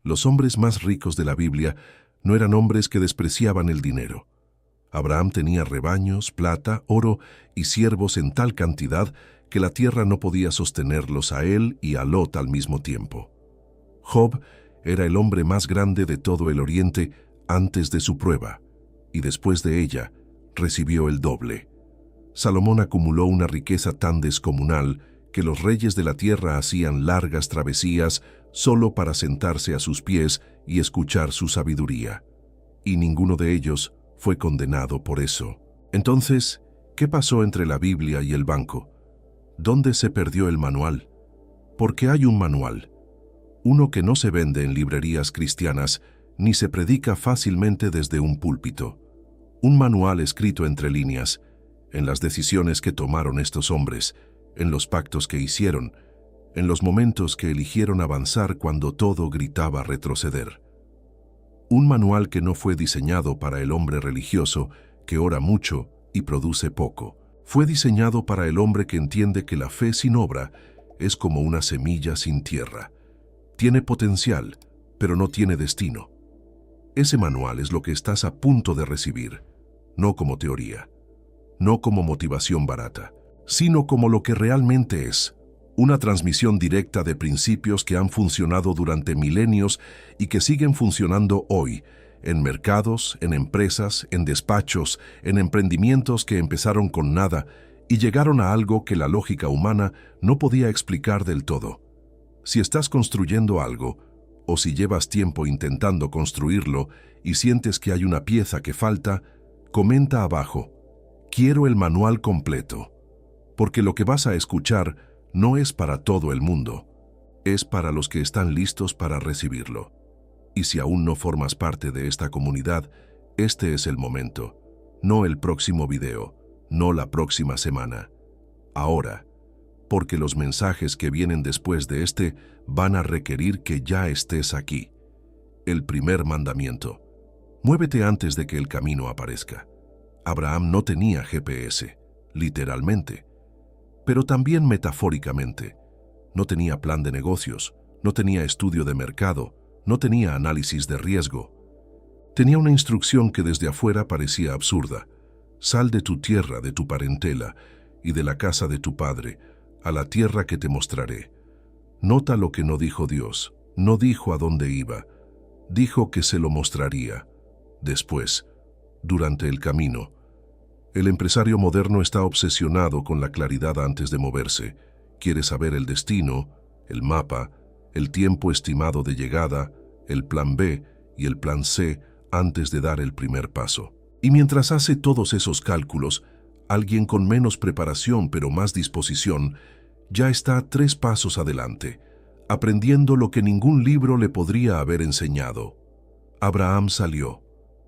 Los hombres más ricos de la Biblia no eran hombres que despreciaban el dinero. Abraham tenía rebaños, plata, oro y siervos en tal cantidad que la tierra no podía sostenerlos a él y a Lot al mismo tiempo. Job era el hombre más grande de todo el Oriente antes de su prueba, y después de ella recibió el doble. Salomón acumuló una riqueza tan descomunal que los reyes de la tierra hacían largas travesías solo para sentarse a sus pies y escuchar su sabiduría. Y ninguno de ellos fue condenado por eso. Entonces, ¿qué pasó entre la Biblia y el banco? ¿Dónde se perdió el manual? Porque hay un manual, uno que no se vende en librerías cristianas ni se predica fácilmente desde un púlpito. Un manual escrito entre líneas, en las decisiones que tomaron estos hombres, en los pactos que hicieron, en los momentos que eligieron avanzar cuando todo gritaba retroceder. Un manual que no fue diseñado para el hombre religioso que ora mucho y produce poco. Fue diseñado para el hombre que entiende que la fe sin obra es como una semilla sin tierra. Tiene potencial, pero no tiene destino. Ese manual es lo que estás a punto de recibir, no como teoría, no como motivación barata, sino como lo que realmente es, una transmisión directa de principios que han funcionado durante milenios y que siguen funcionando hoy, en mercados, en empresas, en despachos, en emprendimientos que empezaron con nada y llegaron a algo que la lógica humana no podía explicar del todo. Si estás construyendo algo, o si llevas tiempo intentando construirlo y sientes que hay una pieza que falta, comenta abajo: quiero el manual completo, porque lo que vas a escuchar no es para todo el mundo, es para los que están listos para recibirlo. Y si aún no formas parte de esta comunidad, este es el momento, no el próximo video, no la próxima semana. Ahora, porque los mensajes que vienen después de este van a requerir que ya estés aquí. El primer mandamiento: muévete antes de que el camino aparezca. Abraham no tenía GPS, literalmente, pero también metafóricamente. No tenía plan de negocios, no tenía estudio de mercado, no tenía análisis de riesgo. Tenía una instrucción que desde afuera parecía absurda: sal de tu tierra, de tu parentela y de la casa de tu padre, a la tierra que te mostraré. Nota lo que no dijo Dios, no dijo a dónde iba, dijo que se lo mostraría. Después, durante el camino. El empresario moderno está obsesionado con la claridad antes de moverse. Quiere saber el destino, el mapa, el tiempo estimado de llegada, el plan B y el plan C antes de dar el primer paso. Y mientras hace todos esos cálculos, alguien con menos preparación pero más disposición ya está 3 pasos adelante, aprendiendo lo que ningún libro le podría haber enseñado. Abraham salió,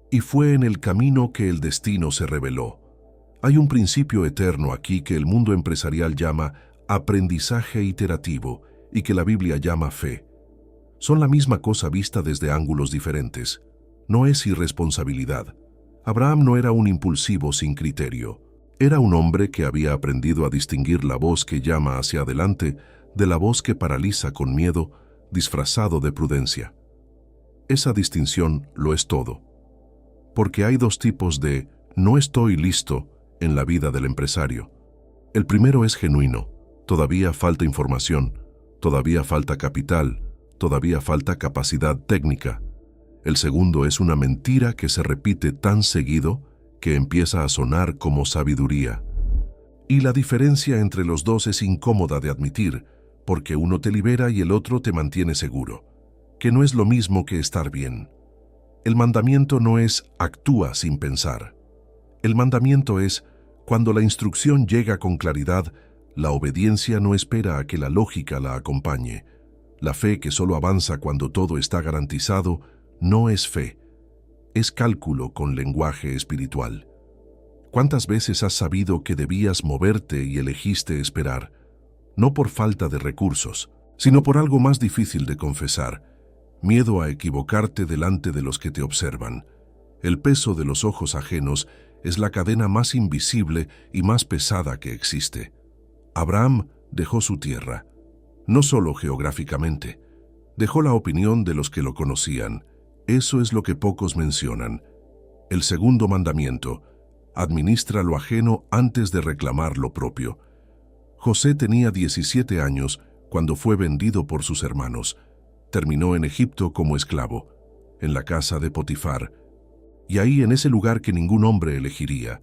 y fue en el camino que el destino se reveló. Hay un principio eterno aquí que el mundo empresarial llama aprendizaje iterativo y que la Biblia llama fe. Son la misma cosa vista desde ángulos diferentes. No es irresponsabilidad. Abraham no era un impulsivo sin criterio. Era un hombre que había aprendido a distinguir la voz que llama hacia adelante de la voz que paraliza con miedo, disfrazado de prudencia. Esa distinción lo es todo. Porque hay 2 tipos de no estoy listo en la vida del empresario. El primero es genuino. Todavía falta información, todavía falta capital, todavía falta capacidad técnica. El segundo es una mentira que se repite tan seguido que empieza a sonar como sabiduría. Y la diferencia entre los dos es incómoda de admitir, porque uno te libera y el otro te mantiene seguro, que no es lo mismo que estar bien. El mandamiento no es actúa sin pensar. El mandamiento es, cuando la instrucción llega con claridad, la obediencia no espera a que la lógica la acompañe. La fe que solo avanza cuando todo está garantizado no es fe, es cálculo con lenguaje espiritual. ¿Cuántas veces has sabido que debías moverte y elegiste esperar? No por falta de recursos, sino por algo más difícil de confesar: miedo a equivocarte delante de los que te observan. El peso de los ojos ajenos es la cadena más invisible y más pesada que existe. Abraham dejó su tierra, no solo geográficamente, Dejó la opinión de los que lo conocían. Eso es lo que pocos mencionan. El segundo mandamiento: administra lo ajeno antes de reclamar lo propio. José tenía 17 años cuando fue vendido por sus hermanos. Terminó en Egipto como esclavo, en la casa de Potifar. Y ahí, en ese lugar que ningún hombre elegiría,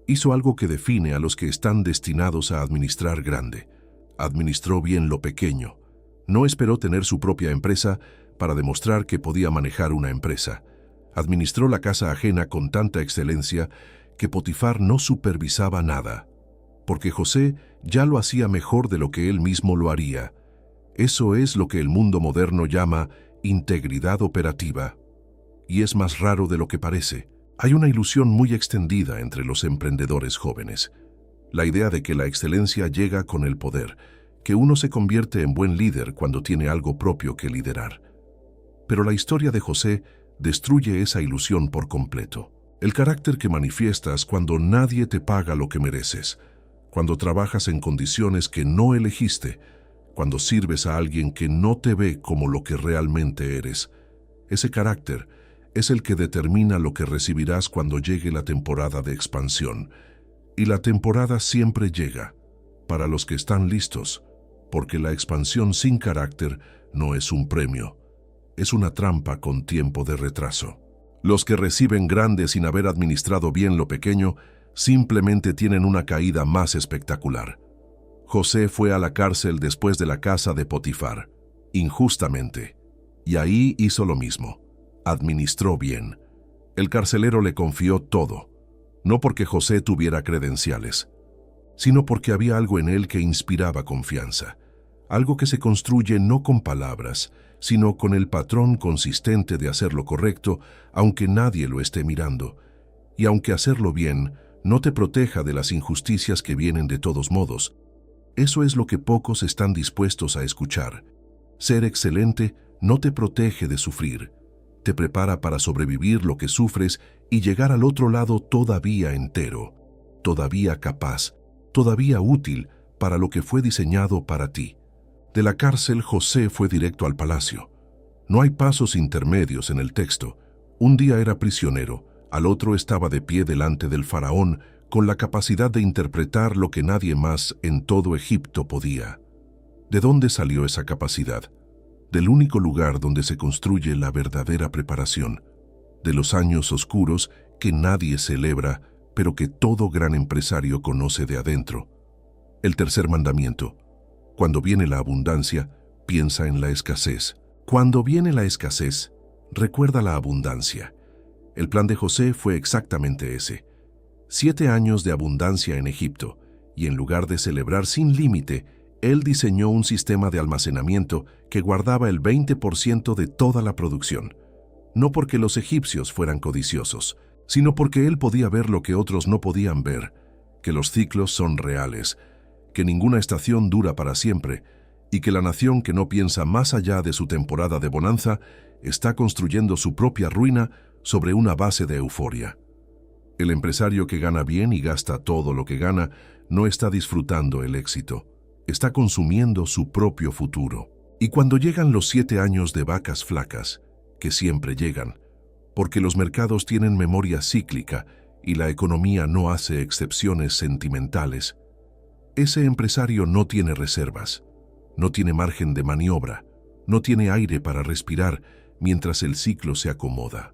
hizo algo que define a los que están destinados a administrar grande. Administró bien lo pequeño. No esperó tener su propia empresa para demostrar que podía manejar una empresa. Administró la casa ajena con tanta excelencia que Potifar no supervisaba nada, porque José ya lo hacía mejor de lo que él mismo lo haría. Eso es lo que el mundo moderno llama integridad operativa. Y es más raro de lo que parece. Hay una ilusión muy extendida entre los emprendedores jóvenes. La idea de que la excelencia llega con el poder, que uno se convierte en buen líder cuando tiene algo propio que liderar. Pero la historia de José destruye esa ilusión por completo. El carácter que manifiestas cuando nadie te paga lo que mereces, cuando trabajas en condiciones que no elegiste, cuando sirves a alguien que no te ve como lo que realmente eres. Ese carácter es el que determina lo que recibirás cuando llegue la temporada de expansión. Y la temporada siempre llega, para los que están listos, porque la expansión sin carácter no es un premio, es una trampa con tiempo de retraso. Los que reciben grande sin haber administrado bien lo pequeño simplemente tienen una caída más espectacular. José fue a la cárcel después de la casa de Potifar, injustamente, y ahí hizo lo mismo. Administró bien. El carcelero le confió todo, no porque José tuviera credenciales, sino porque había algo en él que inspiraba confianza, algo que se construye no con palabras, sino con el patrón consistente de hacer lo correcto, aunque nadie lo esté mirando, y aunque hacerlo bien no te proteja de las injusticias que vienen de todos modos. Eso es lo que pocos están dispuestos a escuchar. Ser excelente no te protege de sufrir, te prepara para sobrevivir lo que sufres y llegar al otro lado todavía entero, todavía capaz, todavía útil para lo que fue diseñado para ti. De la cárcel, José fue directo al palacio. No hay pasos intermedios en el texto. Un día era prisionero, al otro estaba de pie delante del faraón con la capacidad de interpretar lo que nadie más en todo Egipto podía. ¿De dónde salió esa capacidad? Del único lugar donde se construye la verdadera preparación, de los años oscuros que nadie celebra, pero que todo gran empresario conoce de adentro. El tercer mandamiento: cuando viene la abundancia, piensa en la escasez. Cuando viene la escasez, recuerda la abundancia. El plan de José fue exactamente ese. 7 años de abundancia en Egipto, y en lugar de celebrar sin límite, él diseñó un sistema de almacenamiento que guardaba el 20% de toda la producción. No porque los egipcios fueran codiciosos, sino porque él podía ver lo que otros no podían ver, que los ciclos son reales, que ninguna estación dura para siempre, y que la nación que no piensa más allá de su temporada de bonanza está construyendo su propia ruina sobre una base de euforia. El empresario que gana bien y gasta todo lo que gana no está disfrutando el éxito, está consumiendo su propio futuro. Y cuando llegan los 7 años de vacas flacas, que siempre llegan, porque los mercados tienen memoria cíclica y la economía no hace excepciones sentimentales, ese empresario no tiene reservas, no tiene margen de maniobra, no tiene aire para respirar mientras el ciclo se acomoda.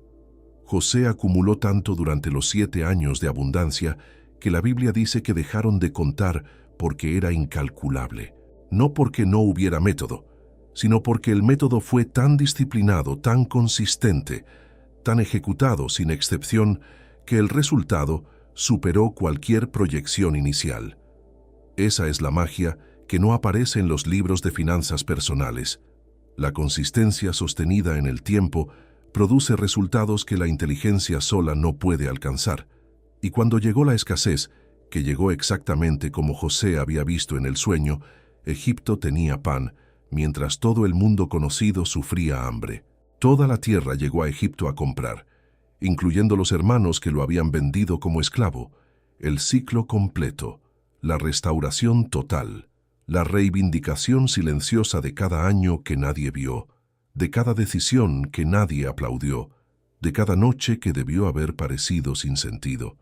José acumuló tanto durante los 7 años de abundancia que la Biblia dice que dejaron de contar porque era incalculable, no porque no hubiera método, sino porque el método fue tan disciplinado, tan consistente, tan ejecutado sin excepción, que el resultado superó cualquier proyección inicial. Esa es la magia que no aparece en los libros de finanzas personales. La consistencia sostenida en el tiempo produce resultados que la inteligencia sola no puede alcanzar. Y cuando llegó la escasez, que llegó exactamente como José había visto en el sueño, Egipto tenía pan, mientras todo el mundo conocido sufría hambre. Toda la tierra llegó a Egipto a comprar, incluyendo los hermanos que lo habían vendido como esclavo. El ciclo completo, la restauración total, la reivindicación silenciosa de cada año que nadie vio, de cada decisión que nadie aplaudió, de cada noche que debió haber parecido sin sentido.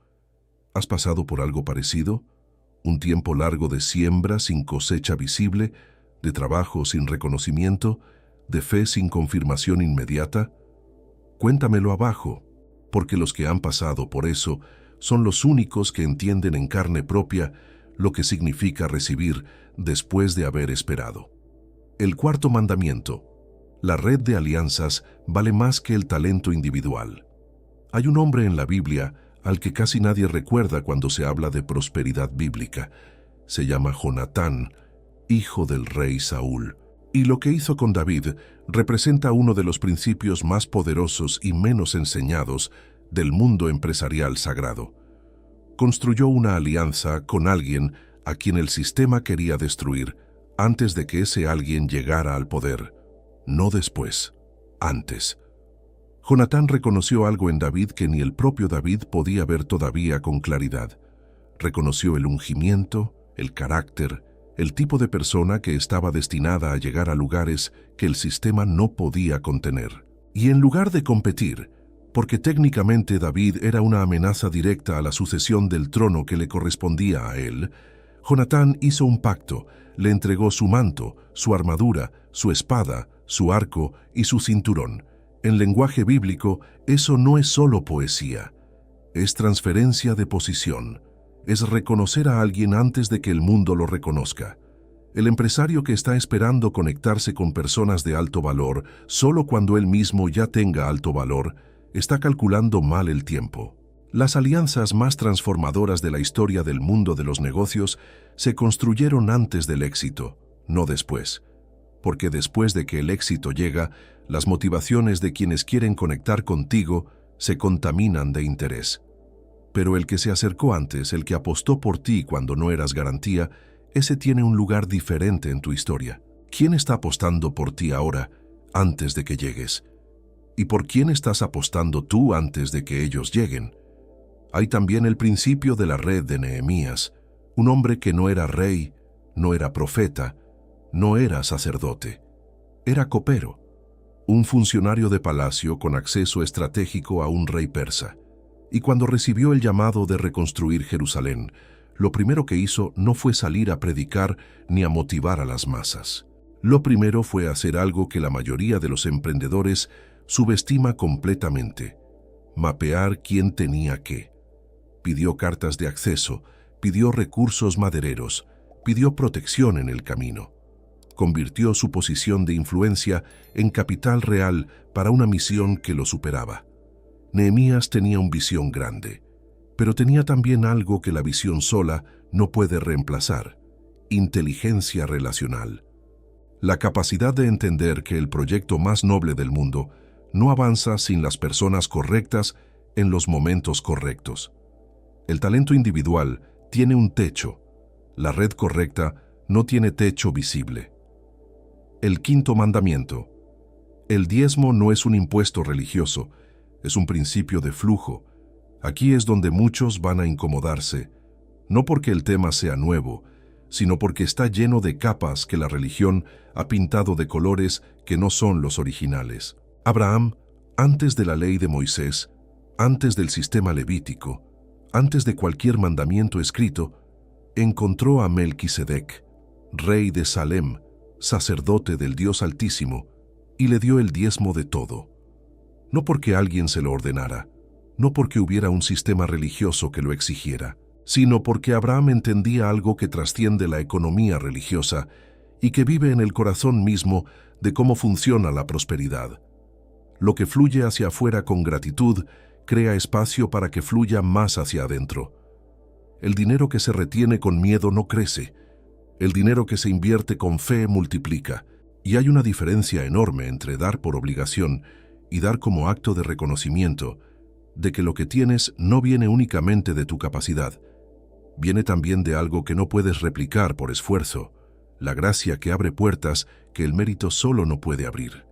¿Has pasado por algo parecido? ¿Un tiempo largo de siembra sin cosecha visible, de trabajo sin reconocimiento, de fe sin confirmación inmediata? Cuéntamelo abajo, porque los que han pasado por eso son los únicos que entienden en carne propia lo que significa recibir después de haber esperado. El cuarto mandamiento: la red de alianzas vale más que el talento individual. Hay un hombre en la Biblia al que casi nadie recuerda cuando se habla de prosperidad bíblica. Se llama Jonatán, hijo del rey Saúl. Y lo que hizo con David representa uno de los principios más poderosos y menos enseñados del mundo empresarial sagrado. Construyó una alianza con alguien a quien el sistema quería destruir antes de que ese alguien llegara al poder. No después, antes. Jonatán reconoció algo en David que ni el propio David podía ver todavía con claridad. Reconoció el ungimiento, el carácter, el tipo de persona que estaba destinada a llegar a lugares que el sistema no podía contener. Y en lugar de competir, porque técnicamente David era una amenaza directa a la sucesión del trono que le correspondía a él, Jonatán hizo un pacto, le entregó su manto, su armadura, su espada, su arco y su cinturón. En lenguaje bíblico, eso no es solo poesía, es transferencia de posición, es reconocer a alguien antes de que el mundo lo reconozca. El empresario que está esperando conectarse con personas de alto valor solo cuando él mismo ya tenga alto valor, está calculando mal el tiempo. Las alianzas más transformadoras de la historia del mundo de los negocios se construyeron antes del éxito, no después. Porque después de que el éxito llega, las motivaciones de quienes quieren conectar contigo se contaminan de interés. Pero el que se acercó antes, el que apostó por ti cuando no eras garantía, ese tiene un lugar diferente en tu historia. ¿Quién está apostando por ti ahora, antes de que llegues? ¿Y por quién estás apostando tú antes de que ellos lleguen? Hay también el principio de la red de Nehemías, un hombre que no era rey, no era profeta, no era sacerdote, era copero, un funcionario de palacio con acceso estratégico a un rey persa. Y cuando recibió el llamado de reconstruir Jerusalén, lo primero que hizo no fue salir a predicar ni a motivar a las masas. Lo primero fue hacer algo que la mayoría de los emprendedores subestima completamente: mapear quién tenía qué. Pidió cartas de acceso, pidió recursos madereros, pidió protección en el camino. Convirtió su posición de influencia en capital real para una misión que lo superaba. Nehemías tenía una visión grande, pero tenía también algo que la visión sola no puede reemplazar: inteligencia relacional. La capacidad de entender que el proyecto más noble del mundo no avanza sin las personas correctas en los momentos correctos. El talento individual tiene un techo, la red correcta no tiene techo visible. El quinto mandamiento: el diezmo no es un impuesto religioso, es un principio de flujo. Aquí es donde muchos van a incomodarse, no porque el tema sea nuevo, sino porque está lleno de capas que la religión ha pintado de colores que no son los originales. Abraham, antes de la ley de Moisés, antes del sistema levítico, antes de cualquier mandamiento escrito, encontró a Melquisedec, rey de Salem, sacerdote del Dios Altísimo, y le dio el diezmo de todo. No porque alguien se lo ordenara, no porque hubiera un sistema religioso que lo exigiera, sino porque Abraham entendía algo que trasciende la economía religiosa y que vive en el corazón mismo de cómo funciona la prosperidad. Lo que fluye hacia afuera con gratitud crea espacio para que fluya más hacia adentro. El dinero que se retiene con miedo no crece. El dinero que se invierte con fe multiplica. Y hay una diferencia enorme entre dar por obligación y dar como acto de reconocimiento de que lo que tienes no viene únicamente de tu capacidad. Viene también de algo que no puedes replicar por esfuerzo, la gracia que abre puertas que el mérito solo no puede abrir.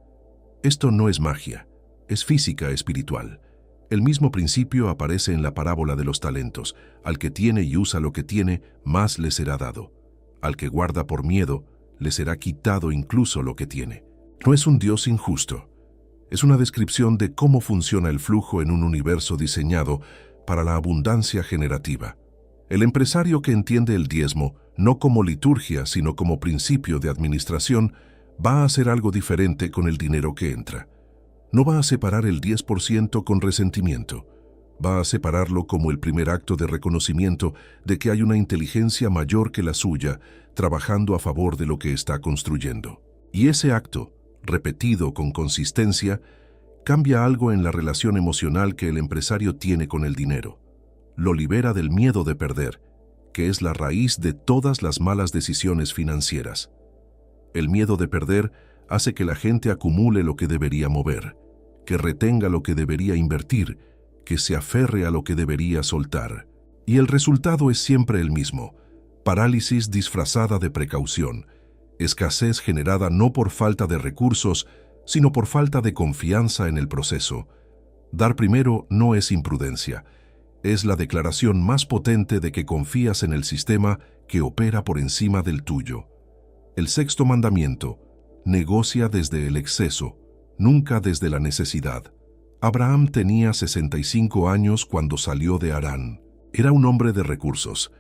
Esto no es magia, es física espiritual. El mismo principio aparece en la parábola de los talentos. Al que tiene y usa lo que tiene, más le será dado. Al que guarda por miedo, le será quitado incluso lo que tiene. No es un Dios injusto. Es una descripción de cómo funciona el flujo en un universo diseñado para la abundancia generativa. El empresario que entiende el diezmo, no como liturgia, sino como principio de administración, va a hacer algo diferente con el dinero que entra. No va a separar el 10% con resentimiento. Va a separarlo como el primer acto de reconocimiento de que hay una inteligencia mayor que la suya, trabajando a favor de lo que está construyendo. Y ese acto, repetido con consistencia, cambia algo en la relación emocional que el empresario tiene con el dinero. Lo libera del miedo de perder, que es la raíz de todas las malas decisiones financieras. El miedo de perder hace que la gente acumule lo que debería mover, que retenga lo que debería invertir, que se aferre a lo que debería soltar. Y el resultado es siempre el mismo: parálisis disfrazada de precaución, escasez generada no por falta de recursos, sino por falta de confianza en el proceso. Dar primero no es imprudencia, es la declaración más potente de que confías en el sistema que opera por encima del tuyo. El sexto mandamiento: negocia desde el exceso, nunca desde la necesidad. Abraham tenía 65 años cuando salió de Harán. Era un hombre de recursos,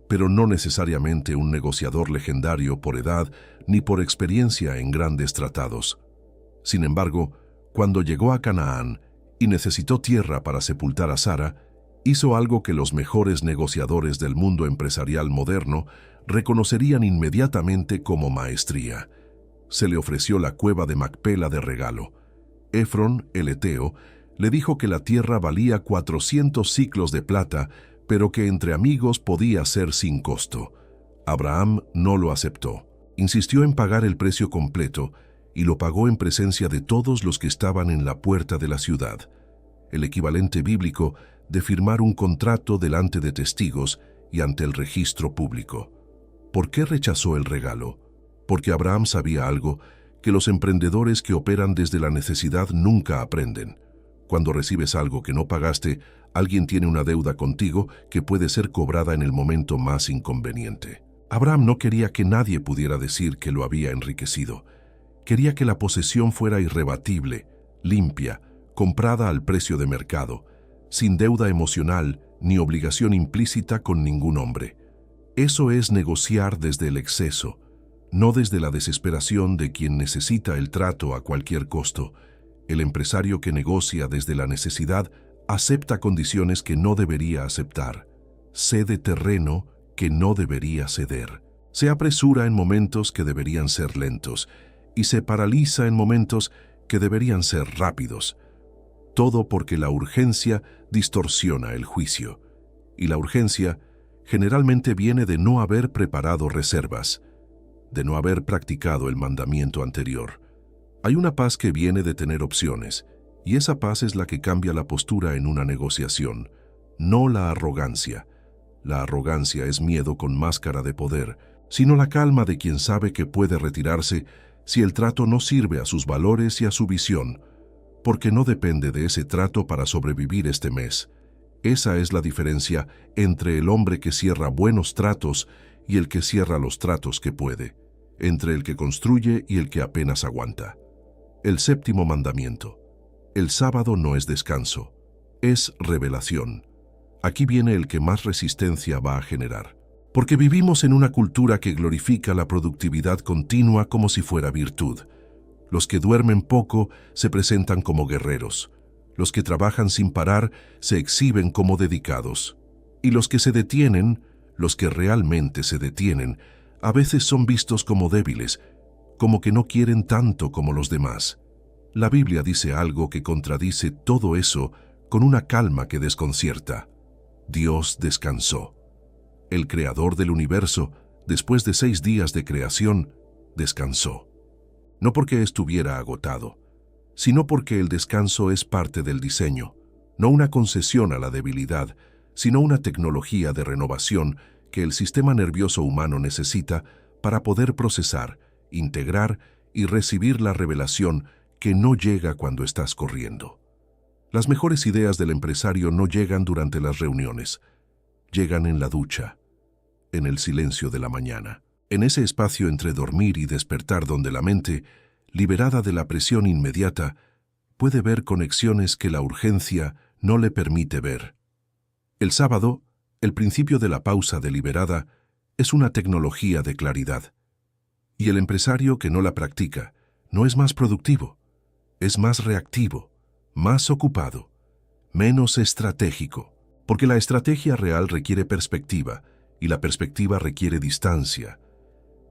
pero no necesariamente un negociador legendario por edad ni por experiencia en grandes tratados. Sin embargo, cuando llegó a Canaán y necesitó tierra para sepultar a Sara, hizo algo que los mejores negociadores del mundo empresarial moderno reconocerían inmediatamente como maestría. Se le ofreció la cueva de Macpela de regalo. Efrón, el heteo, le dijo que la tierra valía 400 siclos de plata, pero que entre amigos podía ser sin costo. Abraham no lo aceptó. Insistió en pagar el precio completo y lo pagó en presencia de todos los que estaban en la puerta de la ciudad, el equivalente bíblico de firmar un contrato delante de testigos y ante el registro público. ¿Por qué rechazó el regalo? Porque Abraham sabía algo que los emprendedores que operan desde la necesidad nunca aprenden. Cuando recibes algo que no pagaste, alguien tiene una deuda contigo que puede ser cobrada en el momento más inconveniente. Abraham no quería que nadie pudiera decir que lo había enriquecido. Quería que la posesión fuera irrebatible, limpia, comprada al precio de mercado, sin deuda emocional ni obligación implícita con ningún hombre. Eso es negociar desde el exceso, no desde la desesperación de quien necesita el trato a cualquier costo. El empresario que negocia desde la necesidad acepta condiciones que no debería aceptar, cede terreno que no debería ceder, se apresura en momentos que deberían ser lentos y se paraliza en momentos que deberían ser rápidos. Todo porque la urgencia distorsiona el juicio, y la urgencia generalmente viene de no haber preparado reservas, de no haber practicado el mandamiento anterior. Hay una paz que viene de tener opciones, y esa paz es la que cambia la postura en una negociación, no la arrogancia. La arrogancia es miedo con máscara de poder, sino la calma de quien sabe que puede retirarse si el trato no sirve a sus valores y a su visión, porque no depende de ese trato para sobrevivir este mes. Esa es la diferencia entre el hombre que cierra buenos tratos y el que cierra los tratos que puede, entre el que construye y el que apenas aguanta. El séptimo mandamiento: el sábado no es descanso, es revelación. Aquí viene el que más resistencia va a generar, porque vivimos en una cultura que glorifica la productividad continua como si fuera virtud. Los que duermen poco se presentan como guerreros. Los que trabajan sin parar se exhiben como dedicados. Y los que se detienen, los que realmente se detienen, a veces son vistos como débiles, como que no quieren tanto como los demás. La Biblia dice algo que contradice todo eso con una calma que desconcierta. Dios descansó. El creador del universo, después de 6 días de creación, descansó. No porque estuviera agotado, sino porque el descanso es parte del diseño, no una concesión a la debilidad, sino una tecnología de renovación que el sistema nervioso humano necesita para poder procesar, integrar y recibir la revelación que no llega cuando estás corriendo. Las mejores ideas del empresario no llegan durante las reuniones, llegan en la ducha, en el silencio de la mañana. En ese espacio entre dormir y despertar donde la mente liberada de la presión inmediata, puede ver conexiones que la urgencia no le permite ver. El sábado, el principio de la pausa deliberada, es una tecnología de claridad. Y el empresario que no la practica no es más productivo, es más reactivo, más ocupado, menos estratégico, porque la estrategia real requiere perspectiva, y la perspectiva requiere distancia,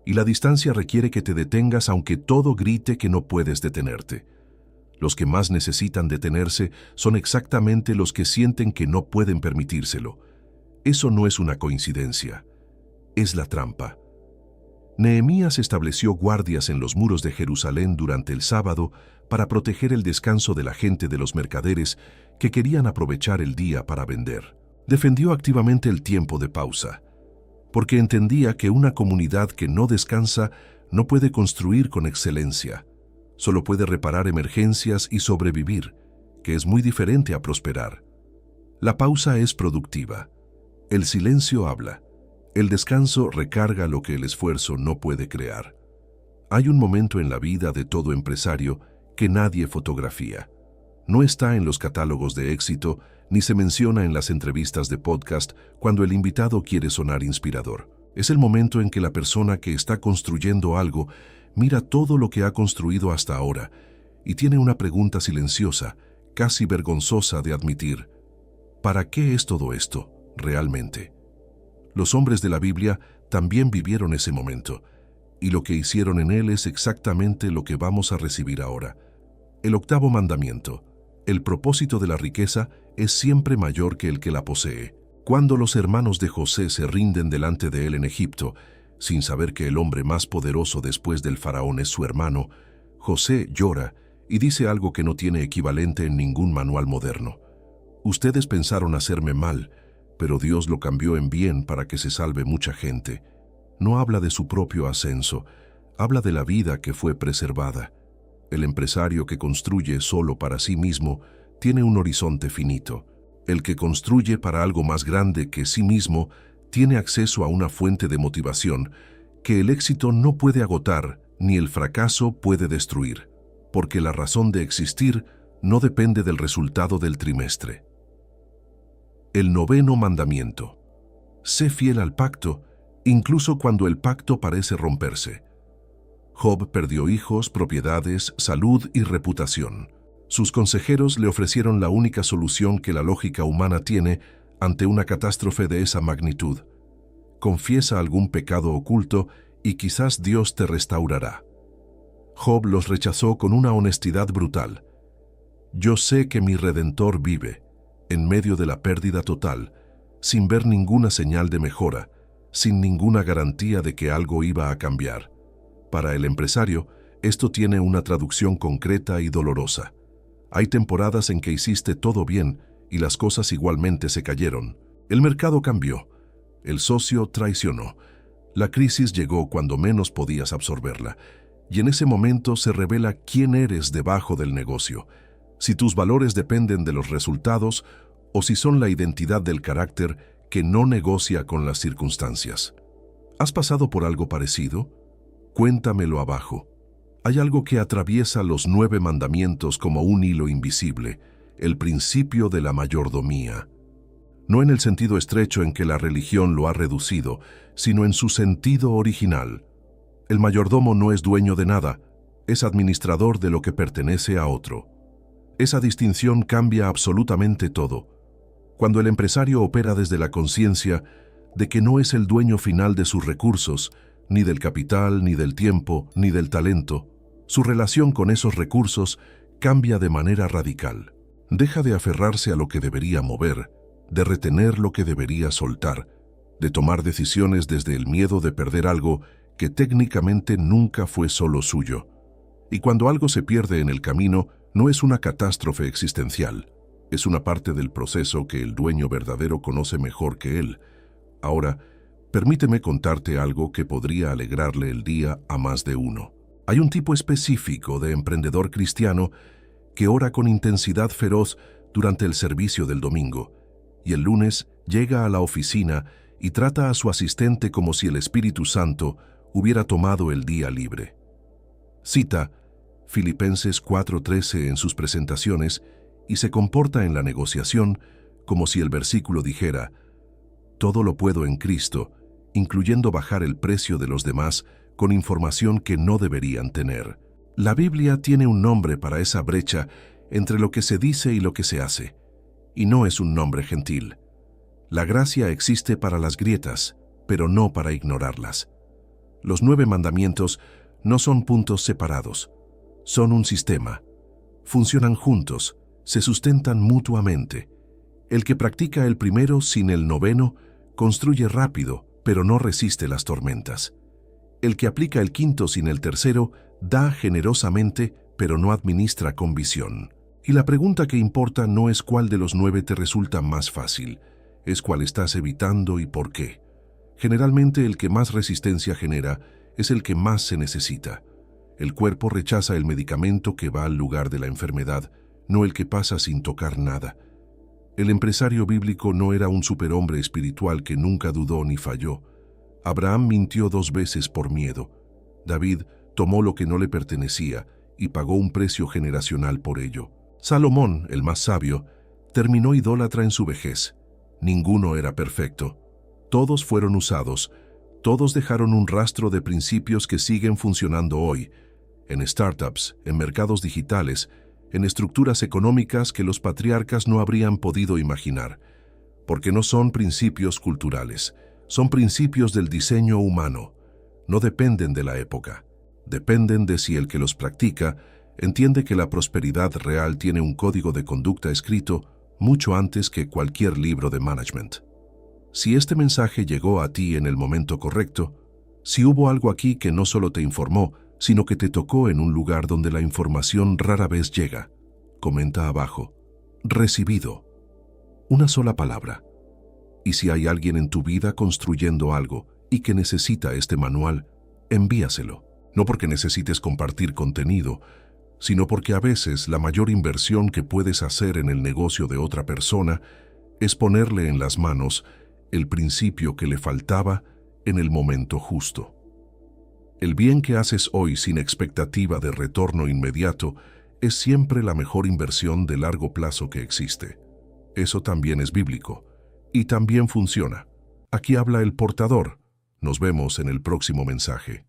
y la distancia requiere que te detengas aunque todo grite que no puedes detenerte. Los que más necesitan detenerse son exactamente los que sienten que no pueden permitírselo. Eso no es una coincidencia, es la trampa. Nehemías estableció guardias en los muros de Jerusalén durante el sábado para proteger el descanso de la gente de los mercaderes que querían aprovechar el día para vender. Defendió activamente el tiempo de pausa, porque entendía que una comunidad que no descansa no puede construir con excelencia, solo puede reparar emergencias y sobrevivir, que es muy diferente a prosperar. La pausa es productiva, el silencio habla, el descanso recarga lo que el esfuerzo no puede crear. Hay un momento en la vida de todo empresario que nadie fotografía. No está en los catálogos de éxito, ni se menciona en las entrevistas de podcast cuando el invitado quiere sonar inspirador. Es el momento en que la persona que está construyendo algo mira todo lo que ha construido hasta ahora y tiene una pregunta silenciosa, casi vergonzosa de admitir. ¿Para qué es todo esto, realmente? Los hombres de la Biblia también vivieron ese momento, y lo que hicieron en él es exactamente lo que vamos a recibir ahora. El octavo mandamiento. El propósito de la riqueza es siempre mayor que el que la posee. Cuando los hermanos de José se rinden delante de él en Egipto, sin saber que el hombre más poderoso después del faraón es su hermano, José llora y dice algo que no tiene equivalente en ningún manual moderno. Ustedes pensaron hacerme mal, pero Dios lo cambió en bien para que se salve mucha gente. No habla de su propio ascenso, habla de la vida que fue preservada. El empresario que construye solo para sí mismo tiene un horizonte finito. El que construye para algo más grande que sí mismo tiene acceso a una fuente de motivación que el éxito no puede agotar ni el fracaso puede destruir, porque la razón de existir no depende del resultado del trimestre. El noveno mandamiento. Sé fiel al pacto, incluso cuando el pacto parece romperse. Job perdió hijos, propiedades, salud y reputación. Sus consejeros le ofrecieron la única solución que la lógica humana tiene ante una catástrofe de esa magnitud. Confiesa algún pecado oculto y quizás Dios te restaurará. Job los rechazó con una honestidad brutal. Yo sé que mi Redentor vive, en medio de la pérdida total, sin ver ninguna señal de mejora, sin ninguna garantía de que algo iba a cambiar. Para el empresario, esto tiene una traducción concreta y dolorosa. Hay temporadas en que hiciste todo bien y las cosas igualmente se cayeron. El mercado cambió, el socio traicionó, la crisis llegó cuando menos podías absorberla, y en ese momento se revela quién eres debajo del negocio, si tus valores dependen de los resultados o si son la identidad del carácter que no negocia con las circunstancias. ¿Has pasado por algo parecido? Cuéntamelo abajo. Hay algo que atraviesa los 9 mandamientos como un hilo invisible, el principio de la mayordomía. No en el sentido estrecho en que la religión lo ha reducido, sino en su sentido original. El mayordomo no es dueño de nada, es administrador de lo que pertenece a otro. Esa distinción cambia absolutamente todo. Cuando el empresario opera desde la conciencia de que no es el dueño final de sus recursos, ni del capital, ni del tiempo, ni del talento, su relación con esos recursos cambia de manera radical. Deja de aferrarse a lo que debería mover, de retener lo que debería soltar, de tomar decisiones desde el miedo de perder algo que técnicamente nunca fue solo suyo. Y cuando algo se pierde en el camino, no es una catástrofe existencial, es una parte del proceso que el dueño verdadero conoce mejor que él. Ahora, permíteme contarte algo que podría alegrarle el día a más de uno. Hay un tipo específico de emprendedor cristiano que ora con intensidad feroz durante el servicio del domingo, y el lunes llega a la oficina y trata a su asistente como si el Espíritu Santo hubiera tomado el día libre. Cita, Filipenses 4:13 en sus presentaciones y se comporta en la negociación como si el versículo dijera: todo lo puedo en Cristo, incluyendo bajar el precio de los demás con información que no deberían tener. La Biblia tiene un nombre para esa brecha entre lo que se dice y lo que se hace, y no es un nombre gentil. La gracia existe para las grietas, pero no para ignorarlas. Los 9 mandamientos no son puntos separados, son un sistema. Funcionan juntos, se sustentan mutuamente. El que practica el primero sin el noveno construye rápido, pero no resiste las tormentas. El que aplica el quinto sin el tercero da generosamente, pero no administra con visión. Y la pregunta que importa no es cuál de los 9 te resulta más fácil, es cuál estás evitando y por qué. Generalmente el que más resistencia genera es el que más se necesita. El cuerpo rechaza el medicamento que va al lugar de la enfermedad, no el que pasa sin tocar nada. El empresario bíblico no era un superhombre espiritual que nunca dudó ni falló. Abraham mintió 2 veces por miedo. David tomó lo que no le pertenecía y pagó un precio generacional por ello. Salomón, el más sabio, terminó idólatra en su vejez. Ninguno era perfecto. Todos fueron usados. Todos dejaron un rastro de principios que siguen funcionando hoy, en startups, en mercados digitales, en estructuras económicas que los patriarcas no habrían podido imaginar, porque no son principios culturales, son principios del diseño humano. No dependen de la época, dependen de si el que los practica entiende que la prosperidad real tiene un código de conducta escrito mucho antes que cualquier libro de management. Si este mensaje llegó a ti en el momento correcto, si hubo algo aquí que no solo te informó, sino que te tocó en un lugar donde la información rara vez llega, comenta abajo: recibido. Una sola palabra. Y si hay alguien en tu vida construyendo algo y que necesita este manual, envíaselo. No porque necesites compartir contenido, sino porque a veces la mayor inversión que puedes hacer en el negocio de otra persona es ponerle en las manos el principio que le faltaba en el momento justo. El bien que haces hoy sin expectativa de retorno inmediato es siempre la mejor inversión de largo plazo que existe. Eso también es bíblico y también funciona. Aquí habla el portador. Nos vemos en el próximo mensaje.